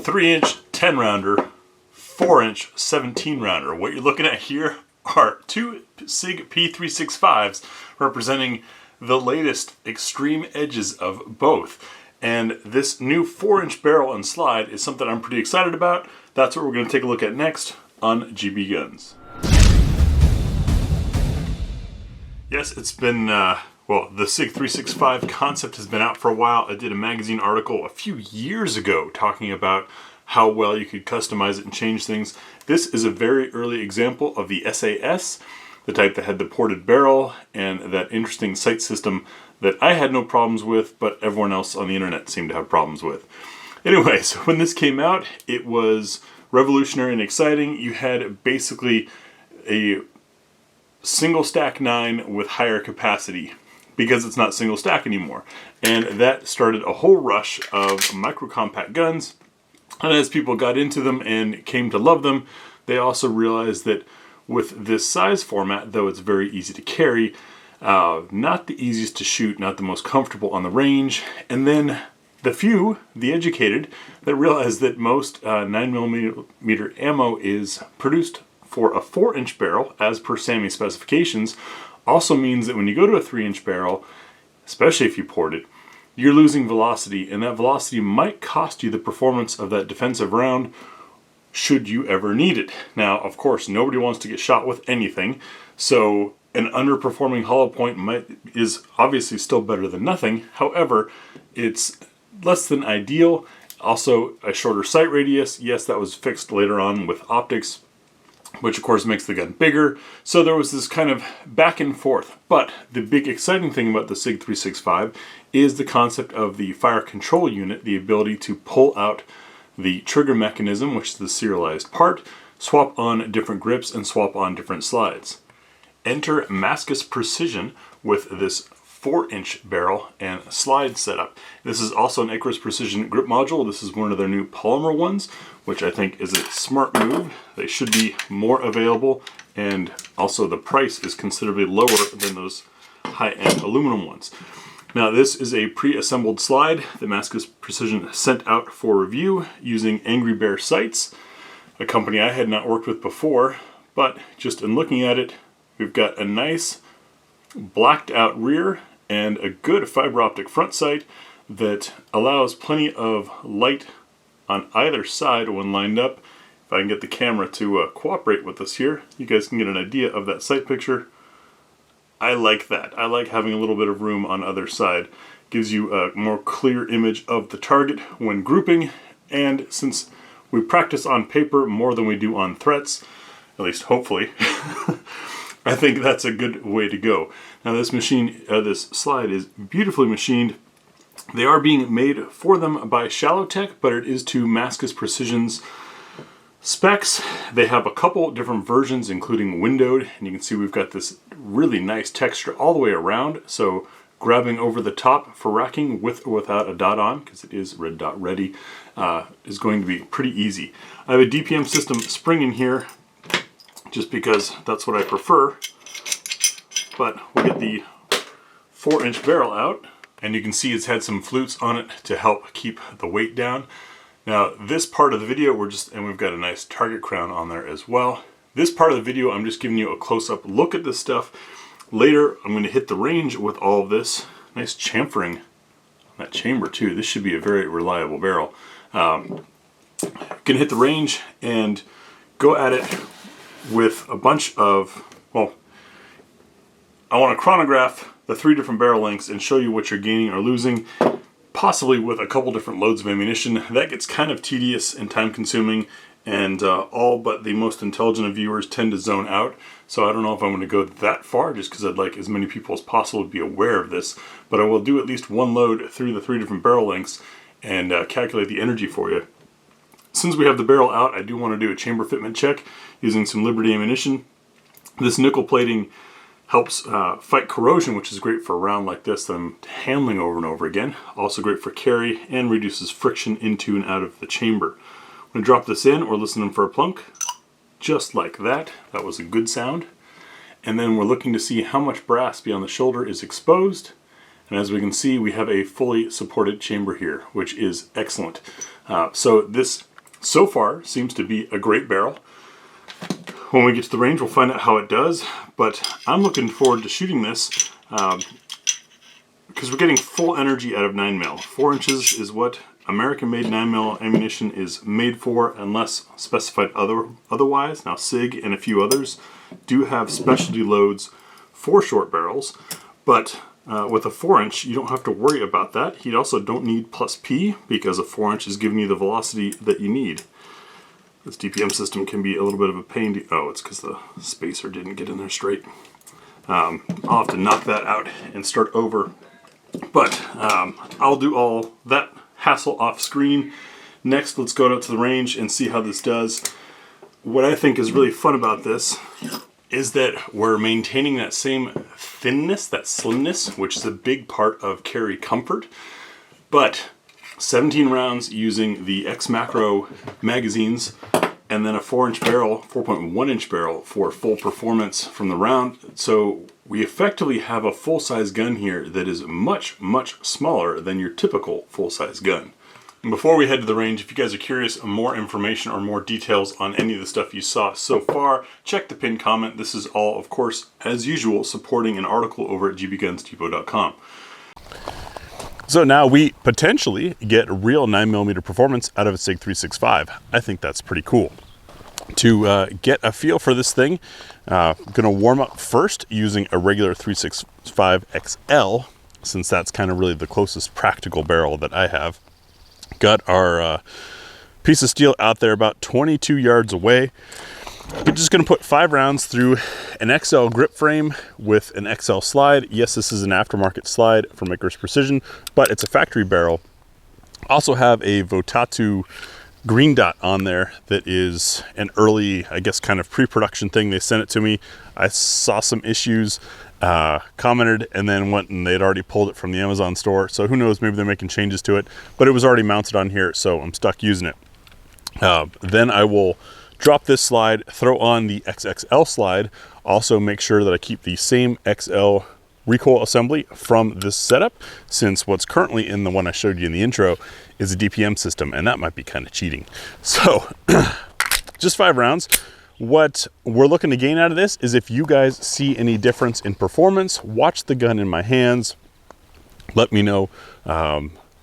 3-inch 10 rounder, 4-inch 17 rounder. What you're looking at here are two Sig P365s representing the latest extreme edges of both. And this new 4-inch barrel and slide is something I'm pretty excited about. That's what we're going to take a look at next on GBGuns. Yes, it's been, well, the Sig 365 concept has been out for a while. I did a magazine article a few years ago talking about how well you could customize it and change things. This is a very early example of the SAS, the type that had the ported barrel and that interesting sight system that I had no problems with, but everyone else on the internet seemed to have problems with. Anyway, so when this came out, it was revolutionary and exciting. You had basically a single stack 9 with higher capacity because it's not single stack anymore. And that started a whole rush of micro compact guns. And as people got into them and came to love them, they also realized that with this size format, though it's very easy to carry, not the easiest to shoot, not the most comfortable on the range. And then the educated, that realized that most 9mm ammo is produced for a 4-inch barrel, as per SAAMI specifications, also means that when you go to a 3-inch barrel, especially if you port it, you're losing velocity, and that velocity might cost you the performance of that defensive round should you ever need it. Now, of course, nobody wants to get shot with anything, so an underperforming hollow point is obviously still better than nothing. However, it's less than ideal. Also, a shorter sight radius. Yes, that was fixed later on with optics, which of course makes the gun bigger. So there was this kind of back and forth. But the big exciting thing about the Sig 365 is the concept of the fire control unit, the ability to pull out the trigger mechanism, which is the serialized part, swap on different grips, and swap on different slides. Enter Maskas Precision with this 4-inch barrel and slide setup. This is also an Icarus Precision grip module. This is one of their new polymer ones, which I think is a smart move. They should be more available, and also the price is considerably lower than those high-end aluminum ones. Now, this is a pre-assembled slide that Maskas Precision sent out for review using Angry Bear sights, a company I had not worked with before, but just in looking at it, we've got a nice blacked out rear and a good fiber optic front sight that allows plenty of light on either side when lined up. If I can get the camera to cooperate with us here, you guys can get an idea of that sight picture. I like that. I like having a little bit of room on either side. Gives you a more clear image of the target when grouping, and since we practice on paper more than we do on threats, at least hopefully, I think that's a good way to go. Now this this slide is beautifully machined. They are being made for them by Shallow Tech, but it is to Maskas Precision's specs. They have a couple different versions, including windowed, and you can see we've got this really nice texture all the way around. So grabbing over the top for racking with or without a dot on, because it is red dot ready, is going to be pretty easy. I have a DPM system spring in here, just because that's what I prefer. But we'll get the 4-inch barrel out, and you can see it's had some flutes on it to help keep the weight down. Now this part of the video, and we've got a nice target crown on there as well. This part of the video, I'm just giving you a close-up look at this stuff. Later, I'm going to hit the range with all of this. Nice chamfering on that chamber too. This should be a very reliable barrel. Gonna hit the range and go at it with a bunch of, well, I want to chronograph the 3 different barrel lengths and show you what you're gaining or losing, possibly with a couple different loads of ammunition. That gets kind of tedious and time consuming, and all but the most intelligent of viewers tend to zone out. So I don't know if I'm going to go that far, just because I'd like as many people as possible to be aware of this. But I will do at least one load through the 3 different barrel lengths and calculate the energy for you. Since we have the barrel out, I do want to do a chamber fitment check using some Liberty ammunition. This nickel plating helps fight corrosion, which is great for a round like this that I'm handling over and over again. Also great for carry and reduces friction into and out of the chamber. I'm going to drop this in. We're listening for a plunk, just like that. That was a good sound. And then we're looking to see how much brass beyond the shoulder is exposed. And as we can see, we have a fully supported chamber here, which is excellent. So this So far, seems to be a great barrel. When we get to the range, we'll find out how it does, but I'm looking forward to shooting this because we're getting full energy out of 9mm. 4 inches is what American-made 9mm ammunition is made for, unless specified otherwise. Now, Sig and a few others do have specialty loads for short barrels, but with a 4-inch, you don't have to worry about that. You also don't need plus P because a 4-inch is giving you the velocity that you need. This DPM system can be a little bit of a pain to... Oh, it's because the spacer didn't get in there straight. I'll have to knock that out and start over. But I'll do all that hassle off screen. Next, let's go out to the range and see how this does. What I think is really fun about this is that we're maintaining that same thinness, that slimness, which is a big part of carry comfort. But 17 rounds using the X Macro magazines, and then a 4-inch barrel, 4.1-inch barrel for full performance from the round. So we effectively have a full-size gun here that is much, much smaller than your typical full-size gun. And before we head to the range, if you guys are curious, more information or more details on any of the stuff you saw so far, check the pinned comment. This is all, of course, as usual, supporting an article over at gbgunsdepot.com. So now we potentially get real 9mm performance out of a Sig 365. I think that's pretty cool. To get a feel for this thing, I'm going to warm up first using a regular 365 XL, since that's kind of really the closest practical barrel that I have. Got our piece of steel out there about 22 yards away. We're just going to put 5 rounds through an XL grip frame with an XL slide. Yes, this is an aftermarket slide from Maker's Precision, but it's a factory barrel. Also have a Votatu green dot on there that is an early, I guess, kind of pre-production thing. They sent it to me. I saw some issues, commented, and then went and they'd already pulled it from the Amazon store. So who knows, maybe they're making changes to it, but it was already mounted on here, so I'm stuck using it. Then I will drop this slide, throw on the XXL slide, also make sure that I keep the same XL recoil assembly from this setup, since what's currently in the one I showed you in the intro is a DPM system, and that might be kind of cheating. So just 5 rounds. What we're looking to gain out of this is if you guys see any difference in performance, watch the gun in my hands, let me know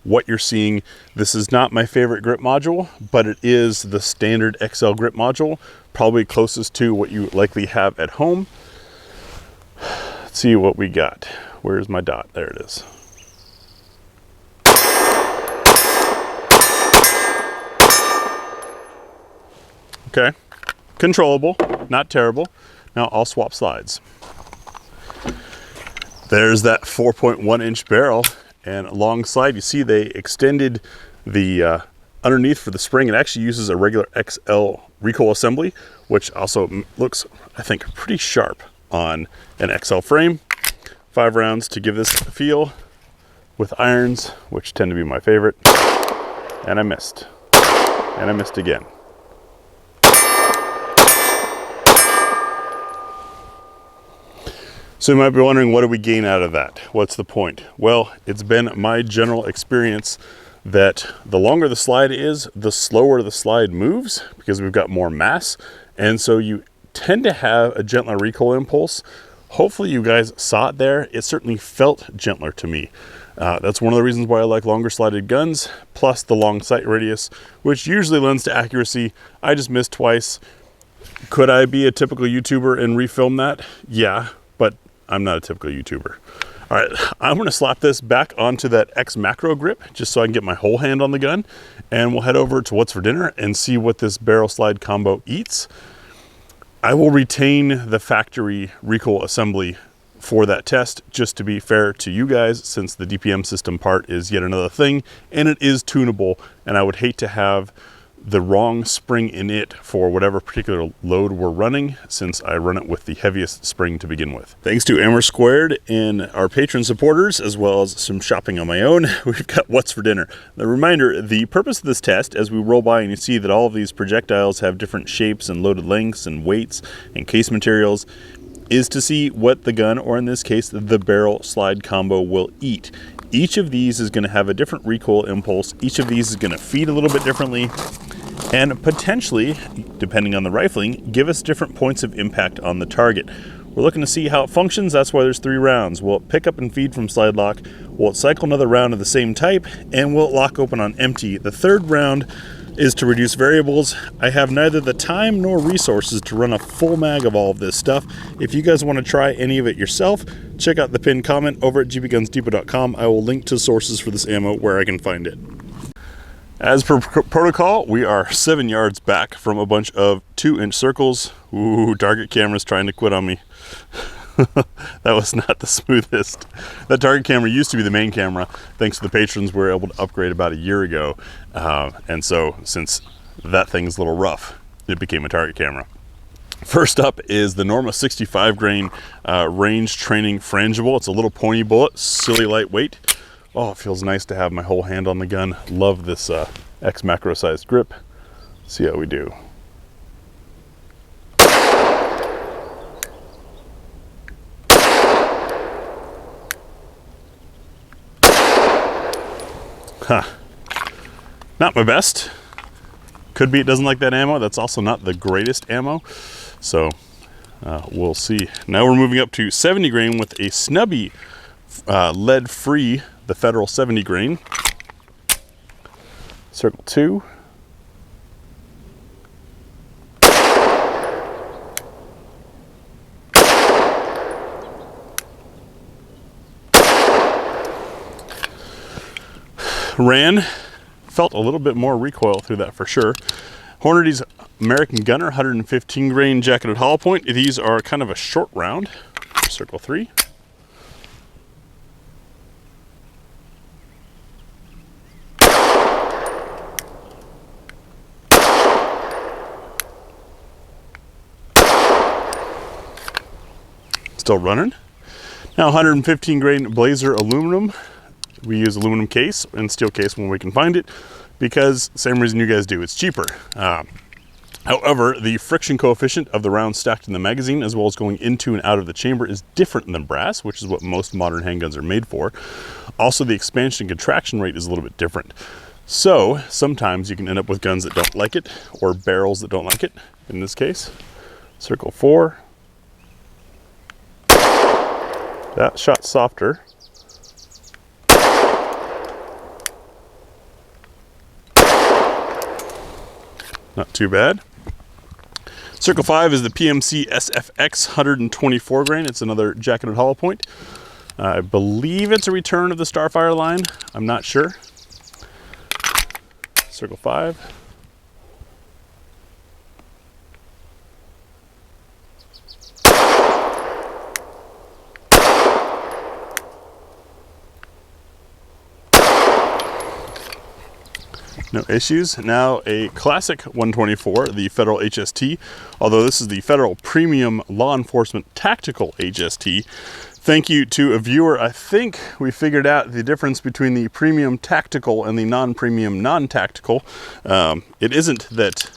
what you're seeing. This is not my favorite grip module, but it is the standard XL grip module, probably closest to what you likely have at home. Let's see what we got. Where's my dot? There it is. Okay, controllable, not terrible. Now I'll swap slides. There's that 4.1-inch barrel and long slide. You see they extended the underneath for the spring. It actually uses a regular XL recoil assembly, which also looks, I think, pretty sharp on an XL frame. 5 rounds to give this a feel with irons, which tend to be my favorite. And I missed. And I missed again. So you might be wondering, what do we gain out of that? What's the point? Well, it's been my general experience that the longer the slide is, the slower the slide moves because we've got more mass. And so you tend to have a gentler recoil impulse. Hopefully you guys saw it there. It certainly felt gentler to me. That's one of the reasons why I like longer slided guns, plus the long sight radius, which usually lends to accuracy. I just missed twice. Could I be a typical YouTuber and refilm that? Yeah, but I'm not a typical YouTuber. All right, I'm gonna slap this back onto that X Macro grip just so I can get my whole hand on the gun, and we'll head over to What's for Dinner and see what this barrel slide combo eats. I will retain the factory recoil assembly for that test, just to be fair to you guys, since the DPM system part is yet another thing, and it is tunable, and I would hate to have the wrong spring in it for whatever particular load we're running, since I run it with the heaviest spring to begin with. Thanks to Amber Squared and our patron supporters, as well as some shopping on my own, we've got What's for Dinner. The reminder, the purpose of this test, as we roll by and you see that all of these projectiles have different shapes and loaded lengths and weights and case materials, is to see what the gun, or in this case, the barrel slide combo, will eat. Each of these is going to have a different recoil impulse. Each of these is going to feed a little bit differently. and potentially, depending on the rifling, give us different points of impact on the target. We're looking to see how it functions. That's why there's 3 rounds. Will it pick up and feed from slide lock? Will it cycle another round of the same type? And will it lock open on empty? The 3rd round is to reduce variables. I have neither the time nor resources to run a full mag of all of this stuff. If you guys want to try any of it yourself, check out the pinned comment over at gbgunsdepot.com. I will link to sources for this ammo where I can find it. As per protocol, we are 7 yards back from a bunch of 2-inch circles. Ooh, target camera's trying to quit on me. That was not the smoothest. That target camera used to be the main camera. Thanks to the patrons, we were able to upgrade about a year ago. And so since that thing's a little rough, it became a target camera. First up is the Norma 65 grain range training frangible. It's a little pointy bullet, silly lightweight. Oh, it feels nice to have my whole hand on the gun. Love this X macro sized grip. Let's see how we do. Huh. Not my best. Could be it doesn't like that ammo. That's also not the greatest ammo. So we'll see. Now we're moving up to 70 grain with a snubby lead-free, the Federal 70 grain. Circle 2. Felt a little bit more recoil through that for sure. Hornady's American Gunner 115 grain jacketed hollow point. These are kind of a short round. Circle 3. Still running. Now 115 grain Blazer aluminum. We use aluminum case and steel case when we can find it, because same reason you guys do, it's cheaper. However, the friction coefficient of the rounds stacked in the magazine, as well as going into and out of the chamber, is different than brass, which is what most modern handguns are made for. Also, the expansion and contraction rate is a little bit different. So sometimes you can end up with guns that don't like it, or barrels that don't like it. In this case, circle 4. That shot softer. Not too bad. Circle 5 is the PMC SFX 124 grain. It's another jacketed hollow point. I believe it's a return of the Starfire line. I'm not sure. Circle 5. No issues. Now a classic 124, the Federal HST, although this is the Federal Premium Law Enforcement Tactical HST. Thank you to a viewer. I think we figured out the difference between the premium tactical and the non-premium non-tactical. It isn't that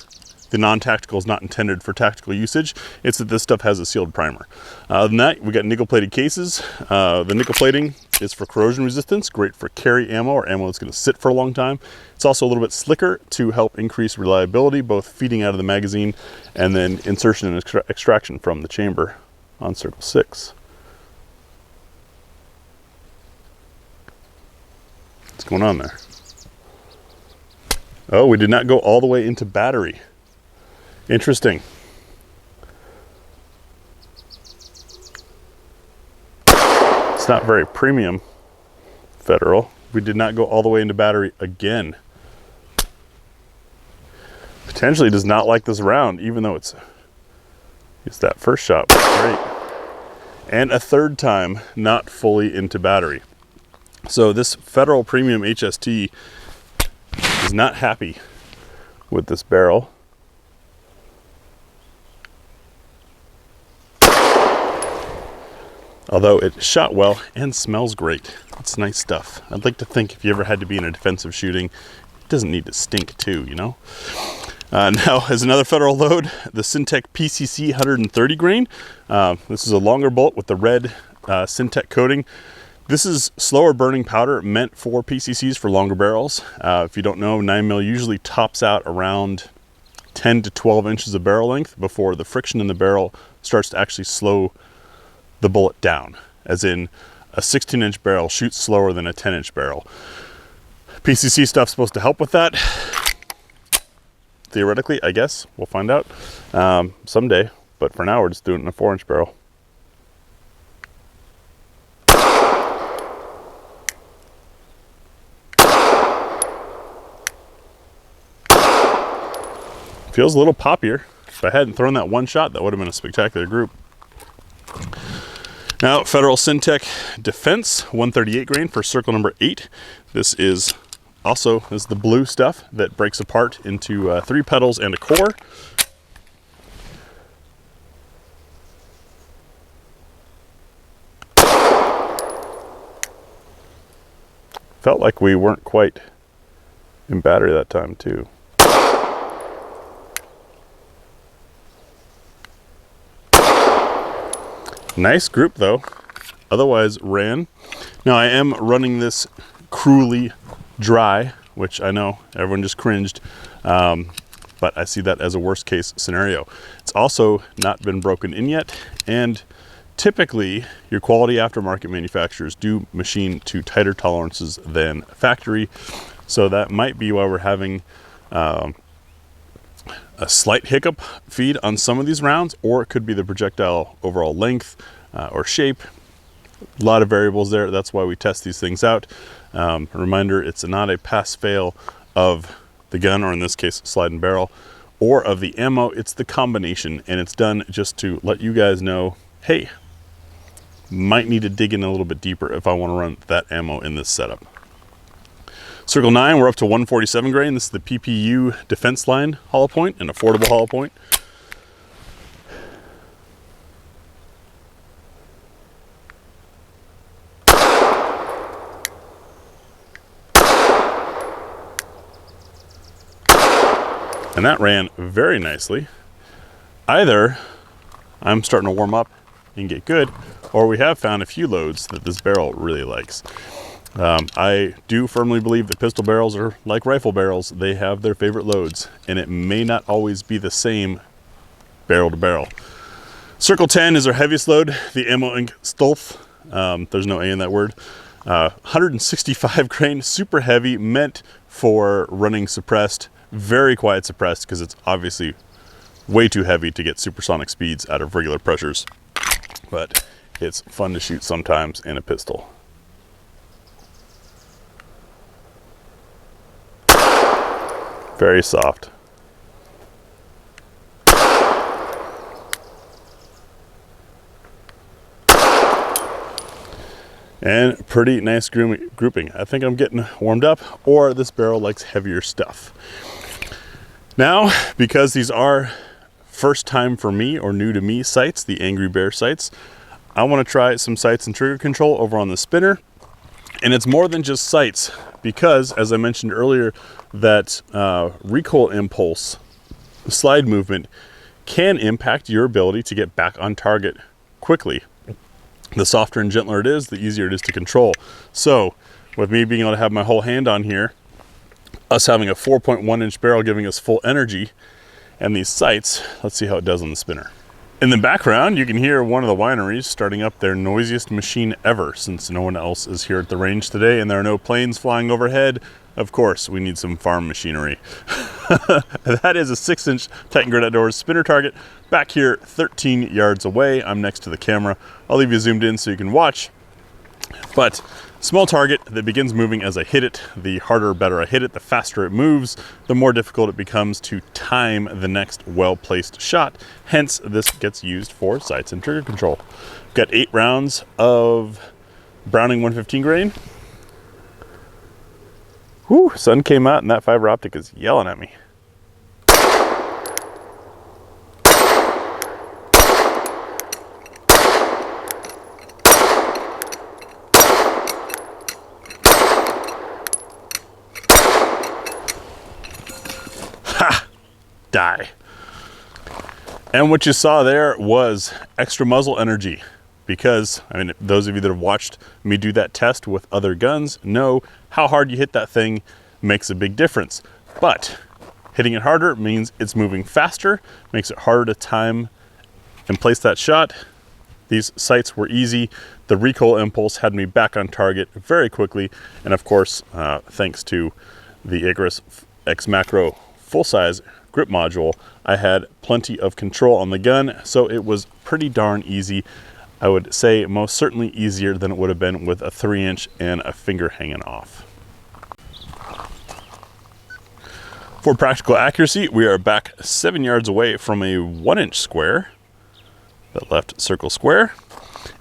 the non-tactical is not intended for tactical usage. It's that this stuff has a sealed primer. Other than that, we got nickel-plated cases. The nickel plating is for corrosion resistance, great for carry ammo or ammo that's going to sit for a long time. It's also a little bit slicker to help increase reliability, both feeding out of the magazine and then insertion and extraction from the chamber on circle 6. What's going on there? Oh, we did not go all the way into battery. Interesting. It's not very premium Federal. We did not go all the way into battery again. Potentially does not like this round, even though it's that first shot was great. And a third time not fully into battery. So this Federal Premium HST is not happy with this barrel. Although it shot well and smells great. It's nice stuff. I'd like to think if you ever had to be in a defensive shooting, it doesn't need to stink too, you know? Now, as another Federal load, the Syntec PCC 130 grain. This is a longer bolt with the red Syntec coating. This is slower burning powder meant for PCCs for longer barrels. If you don't know, 9mm usually tops out around 10 to 12 inches of barrel length before the friction in the barrel starts to actually slow the bullet down. As in, a 16-inch barrel shoots slower than a 10-inch barrel. PCC stuff's supposed to help with that. Theoretically, I guess. We'll find out someday. But for now, we're just doing it in a 4-inch barrel. Feels a little poppier. If I hadn't thrown that one shot, that would have been a spectacular group. Now, Federal Syntech Defense 138 grain for circle number 8. This is also the blue stuff that breaks apart into 3 petals and a core. Felt like we weren't quite in battery that time too. Nice group though, otherwise ran. Now I am running this cruelly dry, which I know everyone just cringed, but I see that as a worst case scenario. It's also not been broken in yet, and typically your quality aftermarket manufacturers do machine to tighter tolerances than factory, so that might be why we're having a slight hiccup feed on some of these rounds, or it could be the projectile overall length or shape. A lot of variables there. That's why we test these things out. A reminder, it's not a pass-fail of the gun, or in this case, slide and barrel, or of the ammo. It's the combination, and it's done just to let you guys know, hey, might need to dig in a little bit deeper if I want to run that ammo in this setup. Circle 9, we're up to 147 grain. This is the PPU Defense Line hollow point, an affordable hollow point. And that ran very nicely. Either I'm starting to warm up and get good, or we have found a few loads that this barrel really likes. I do firmly believe that pistol barrels are like rifle barrels. They have their favorite loads, and it may not always be the same barrel to barrel. Circle 10 is our heaviest load, the Ammo Inc. Stolf. There's no A in that word. 165 grain, super heavy, meant for running suppressed, very quiet suppressed, because it's obviously way too heavy to get supersonic speeds out of regular pressures. But it's fun to shoot sometimes in a pistol. Very soft. And pretty nice grouping. I think I'm getting warmed up, or this barrel likes heavier stuff. Now, because these are first time for me or new to me sights, the Angry Bear sights, I want to try some sights and trigger control over on the spinner. And it's more than just sights, because as I mentioned earlier, that recoil impulse slide movement can impact your ability to get back on target quickly. The softer and gentler it is, the easier it is to control. So with me being able to have my whole hand on here, us having a 4.1 inch barrel giving us full energy, and these sights, let's see how it does on the spinner. In the background, you can hear one of the wineries starting up their noisiest machine ever, since no one else is here at the range today and there are no planes flying overhead. Of course, we need some farm machinery. That is a 6-inch Titan Grid Outdoors spinner target back here 13 yards away. I'm next to the camera. I'll leave you zoomed in so you can watch. But small target that begins moving as I hit it. The harder or better I hit it, the faster it moves, the more difficult it becomes to time the next well-placed shot. Hence, this gets used for sights and trigger control. We've got 8 rounds of Browning 115 grain. Whew, sun came out and that fiber optic is yelling at me. Ha! Die. And what you saw there was extra muzzle energy. because, I mean, those of you that have watched me do that test with other guns know how hard you hit that thing makes a big difference. But hitting it harder means it's moving faster, makes it harder to time and place that shot. These sights were easy. The recoil impulse had me back on target very quickly. And of course, thanks to the Icarus X Macro full-size grip module, I had plenty of control on the gun, so it was pretty darn easy. I would say most certainly easier than it would have been with a 3-inch and a finger hanging off. For practical accuracy, we are back 7 yards away from a 1-inch square, that left circle square.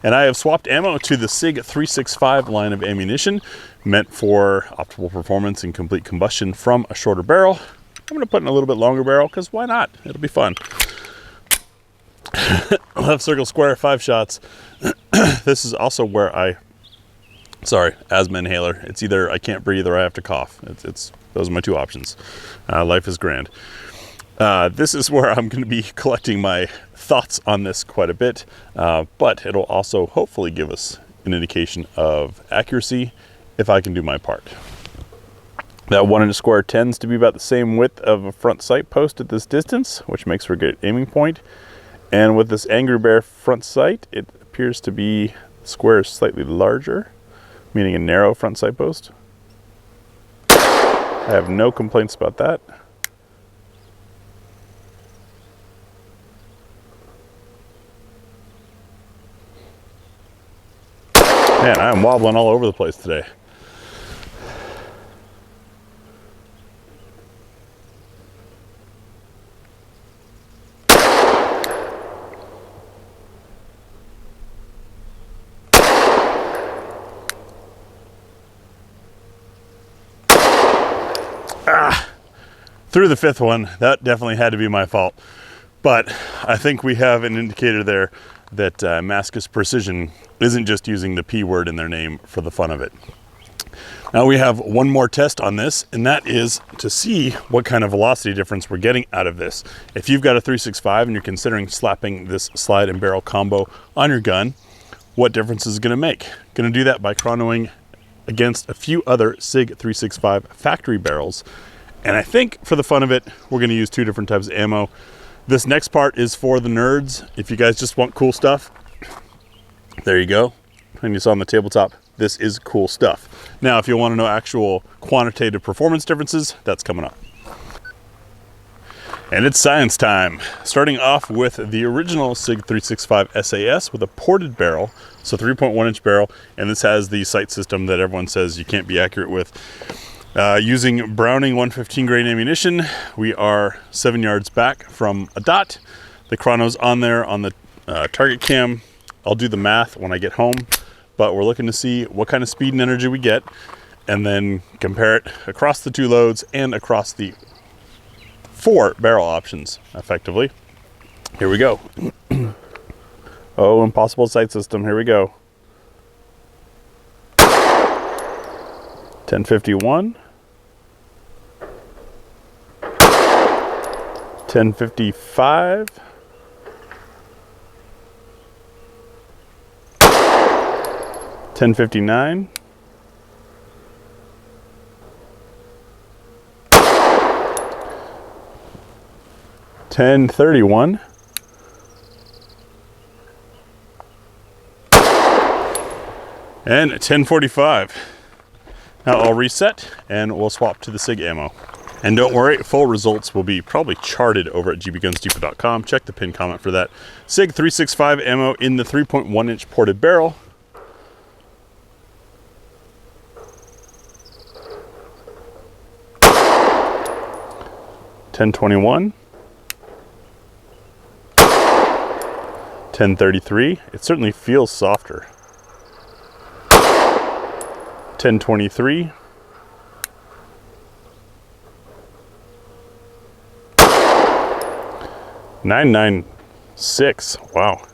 And I have swapped ammo to the Sig 365 line of ammunition, meant for optimal performance and complete combustion from a shorter barrel. I'm gonna put in a little bit longer barrel, because why not? It'll be fun. Left circle square, 5 shots. This is also where asthma inhaler. It's either I can't breathe or I have to cough. Those are my two options. Life is grand. This is where I'm going to be collecting my thoughts on this quite a bit, but it'll also hopefully give us an indication of accuracy if I can do my part. That 1-inch square tends to be about the same width of a front sight post at this distance, which makes for a good aiming point. And with this Angry Bear front sight, it appears to be square is slightly larger, meaning a narrow front sight post. I have no complaints about that. Man, I'm wobbling all over the place today. Through the 5th one. That definitely had to be my fault. But I think we have an indicator there that Maskas Precision isn't just using the P word in their name for the fun of it. Now we have one more test on this, and that is to see what kind of velocity difference we're getting out of this. If you've got a 365 and you're considering slapping this slide and barrel combo on your gun, what difference is it going to make? Going to do that by chronoing against a few other Sig 365 factory barrels. And I think for the fun of it, we're going to use 2 different types of ammo. This next part is for the nerds. If you guys just want cool stuff, there you go. And you saw on the tabletop, this is cool stuff. Now, if you want to know actual quantitative performance differences, that's coming up. And it's science time. Starting off with the original Sig 365 SAS with a ported barrel, so 3.1-inch barrel, and this has the sight system that everyone says you can't be accurate with. Using Browning 115 grain ammunition, we are 7 yards back from a dot. The chrono's on there on the target cam. I'll do the math when I get home, but we're looking to see what kind of speed and energy we get, and then compare it across the 2 loads and across the 4 barrel options, effectively. Here we go. Oh, impossible sight system. Here we go. 1051. 1055. 1059. 1031. And 1045. Now I'll reset and we'll swap to the Sig ammo. And don't worry, full results will be probably charted over at GBGunsDepot.com. Check the pinned comment for that. Sig 365 ammo in the 3.1-inch ported barrel. $10.21. $10.33. It certainly feels softer. $10.23. $9.96. Wow.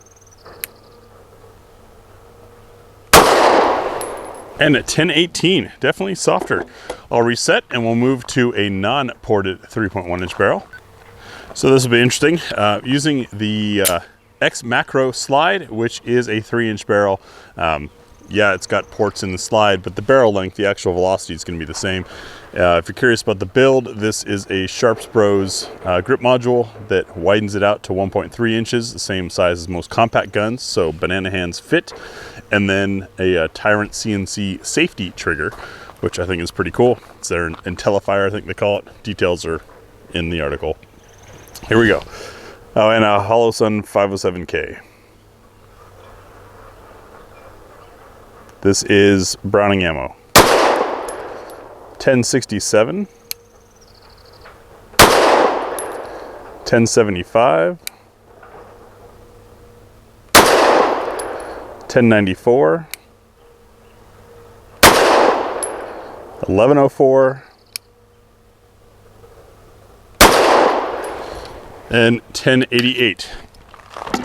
And at $10.18, definitely softer. I'll reset and we'll move to a non-ported 3.1-inch barrel. So this will be interesting. Using the X Macro slide, which is a 3-inch barrel. Yeah, it's got ports in the slide, but the barrel length, the actual velocity is going to be the same. If you're curious about the build, this is a Sharps Bros grip module that widens it out to 1.3 inches, the same size as most compact guns, so banana hands fit. And then a Tyrant CNC safety trigger, which I think is pretty cool. It's their IntelliFire, I think they call it. Details are in the article. Here we go. Oh, and a Holosun 507K. This is Browning ammo. 1067, 1075, 1094, 1104, and 1088.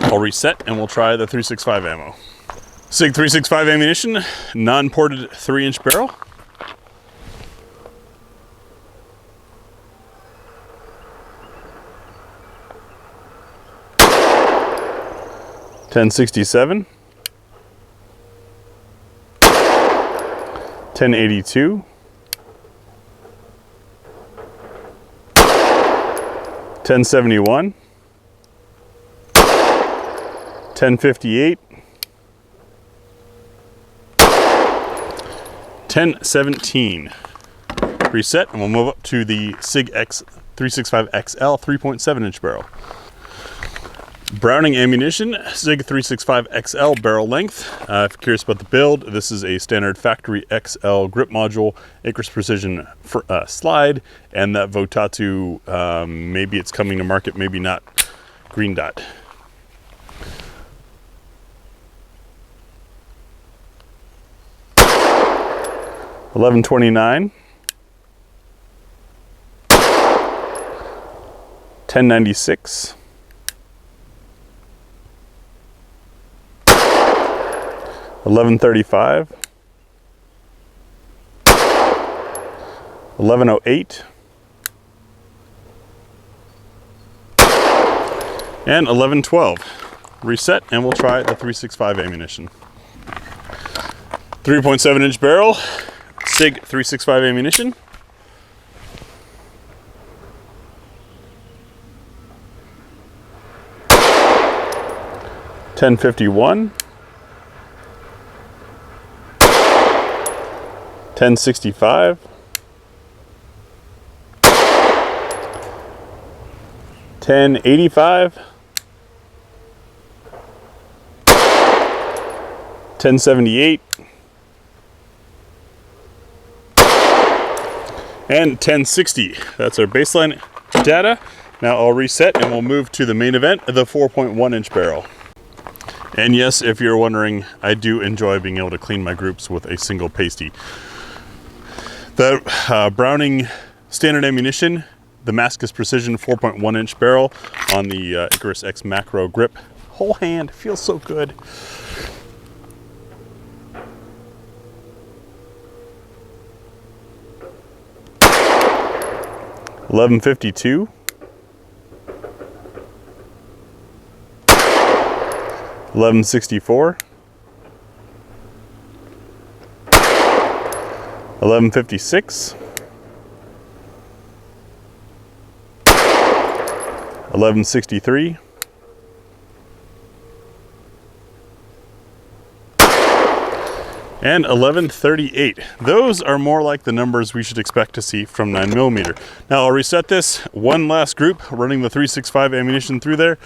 I'll reset and we'll try the 365 ammo. Sig 365 ammunition, non-ported 3-inch barrel. .1067, 1082, 1071, 1058, 1017. Reset, and we'll move up to the Sig X365XL 3.7-inch barrel. Browning ammunition, Sig 365XL barrel length. If you're curious about the build, this is a standard factory XL grip module, Acres Precision slide, and that Votatsu, maybe it's coming to market, maybe not, green dot. $11.29, $10.96, $11.35, $11.08, and $11.12. Reset, and we'll try the 365 ammunition. 3.7-inch barrel, Sig 365 ammunition. $10.51, $10.65, $10.85, $10.78, and $10.60. That's our baseline data. Now I'll reset and we'll move to the main event, the 4.1-inch barrel. And yes, if you're wondering, I do enjoy being able to clean my groups with a single pasty. The Browning standard ammunition, the Maskas Precision 4.1-inch barrel on the Icarus X Macro grip. Whole hand, feels so good. $11.52. $11.64, $11.56, $11.63, and $11.38. Those are more like the numbers we should expect to see from 9mm. Now I'll reset this. One last group running the 365 ammunition through there.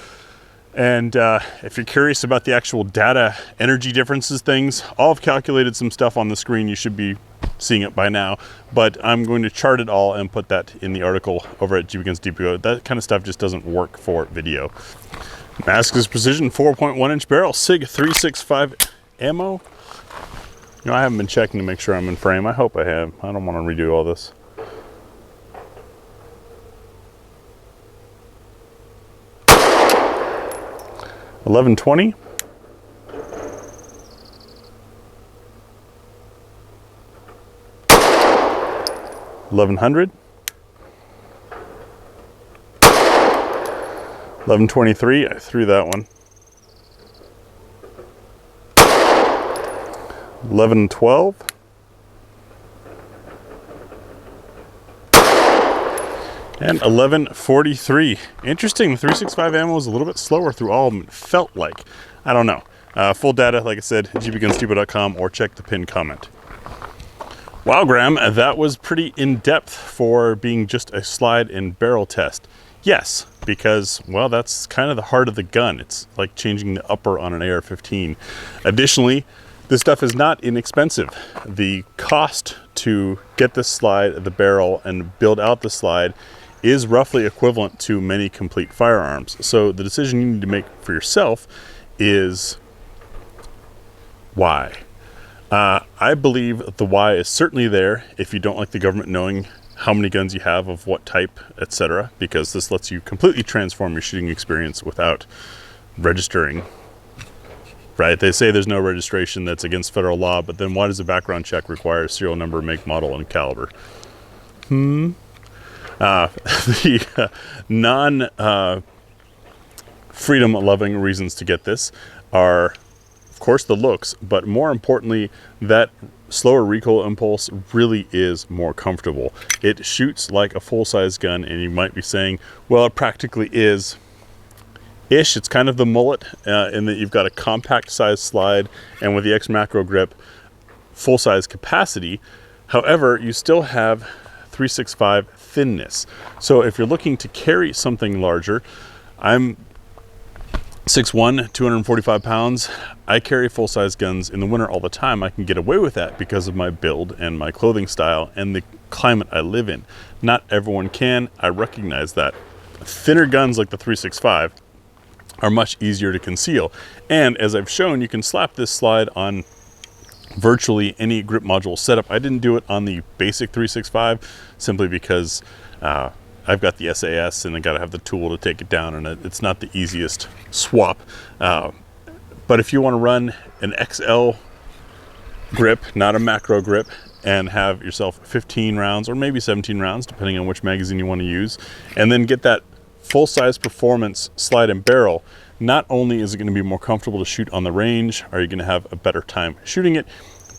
And if you're curious about the actual data, energy differences, things, I've calculated some stuff on the screen. You should be seeing it by now, but I'm going to chart it all and put that in the article over at GBGuns Depot. That kind of stuff just doesn't work for video. Maskas Precision 4.1-inch barrel, Sig 365 ammo. You know, I haven't been checking to make sure I'm in frame. I hope I have. I don't want to redo all this. $11.20, $11.00, $11.23. I threw that one. 11-12. And 11:43. Interesting, the 365 ammo was a little bit slower through all of them, it felt like. I don't know. Full data, like I said, gbgunsdepot.com, or check the pinned comment. Wow, Graham, that was pretty in-depth for being just a slide and barrel test. Yes, because, well, that's kind of the heart of the gun. It's like changing the upper on an AR-15. Additionally, this stuff is not inexpensive. The cost to get the slide, the barrel, and build out the slide is roughly equivalent to many complete firearms. So the decision you need to make for yourself is why. I believe the why is certainly there if you don't like the government knowing how many guns you have, of what type, etc., because this lets you completely transform your shooting experience without registering. Right? They say there's no registration, that's against federal law, but then why does a background check require a serial number, make, model, and caliber? The non-freedom-loving reasons to get this are, of course, the looks, but more importantly, that slower recoil impulse really is more comfortable. It shoots like a full-size gun, and you might be saying, well, it practically is. Ish, it's kind of the mullet in that you've got a compact size slide, and with the X macro grip, full-size capacity. However, you still have 365 thinness. So if you're looking to carry something larger, I'm 6'1", 245 pounds. I carry full-size guns in the winter all the time. I can get away with that because of my build and my clothing style and the climate I live in. Not everyone can. I recognize that. Thinner guns like the 365 are much easier to conceal. And as I've shown, you can slap this slide on virtually any grip module setup. I didn't do it on the basic 365 simply because I've got the SAS and I got to have the tool to take it down, and it's not the easiest swap. But if you want to run an XL grip, not a macro grip, and have yourself 15 rounds or maybe 17 rounds, depending on which magazine you want to use, and then get that full-size performance slide and barrel, not only is it going to be more comfortable to shoot on the range, are you going to have a better time shooting it,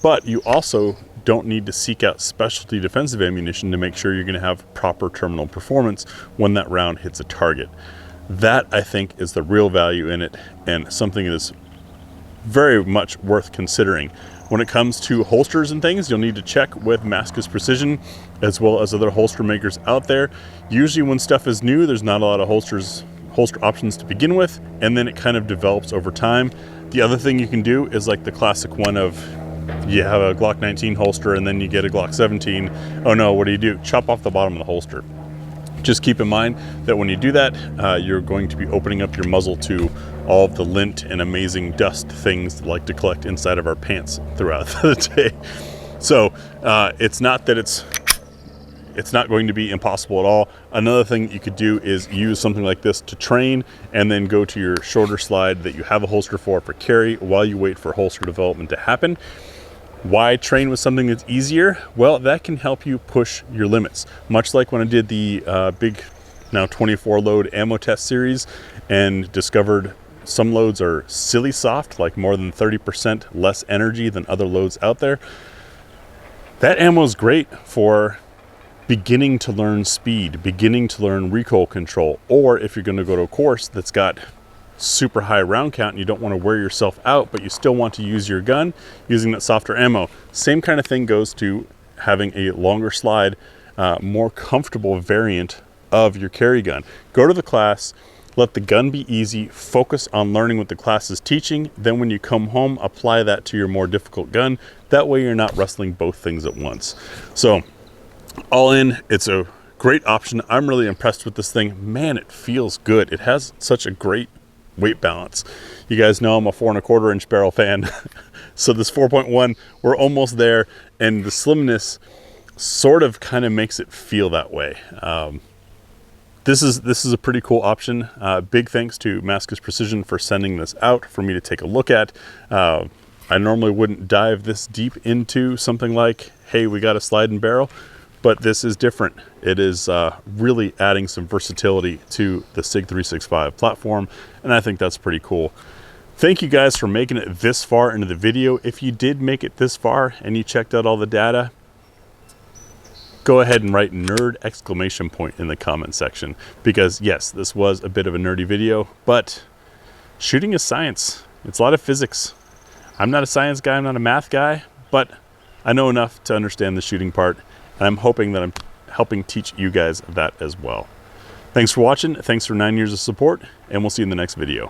but you also don't need to seek out specialty defensive ammunition to make sure you're going to have proper terminal performance when that round hits a target. That, I think, is the real value in it, and something that is very much worth considering. When it comes to holsters and things, you'll need to check with Maskas Precision as well as other holster makers out there. Usually when stuff is new, there's not a lot of holster options to begin with, and then it kind of develops over time. The other thing you can do is like the classic one of, you have a Glock 19 holster and then you get a Glock 17. Oh no, what do? Chop off the bottom of the holster. Just keep in mind that when you do that, you're going to be opening up your muzzle to all of the lint and amazing dust things that like to collect inside of our pants throughout the day. So it's not that it's not going to be impossible at all. Another thing you could do is use something like this to train, and then go to your shorter slide that you have a holster for carry while you wait for holster development to happen. Why train with something that's easier? Well, that can help you push your limits. Much like when I did the big, now 24 load ammo test series and discovered some loads are silly soft, like more than 30% less energy than other loads out there. That ammo is great for beginning to learn speed, beginning to learn recoil control, or if you're going to go to a course that's got super high round count and you don't want to wear yourself out, but you still want to use your gun using that softer ammo. Same kind of thing goes to having a longer slide, more comfortable variant of your carry gun. Go to the class, let the gun be easy, focus on learning what the class is teaching, then when you come home, apply that to your more difficult gun. That way you're not wrestling both things at once. So all in, it's a great option. I'm really impressed with this thing. Man, it feels good. It has such a great weight balance. You guys know I'm a 4 1/4 inch barrel fan. So this 4.1, we're almost there, and the slimness sort of kind of makes it feel that way. This is a pretty cool option. Big thanks to Maskas Precision for sending this out for me to take a look at. I normally wouldn't dive this deep into something like, hey, we got a slide and barrel, but this is different. It is really adding some versatility to the Sig 365 platform, and I think that's pretty cool. Thank you guys for making it this far into the video. If you did make it this far and you checked out all the data, go ahead and write nerd exclamation point in the comment section, because yes, this was a bit of a nerdy video, but shooting is science. It's a lot of physics. I'm not a science guy, I'm not a math guy, but I know enough to understand the shooting part, and I'm hoping that I'm helping teach you guys that as well. Thanks for watching, thanks for 9 years of support, and we'll see you in the next video.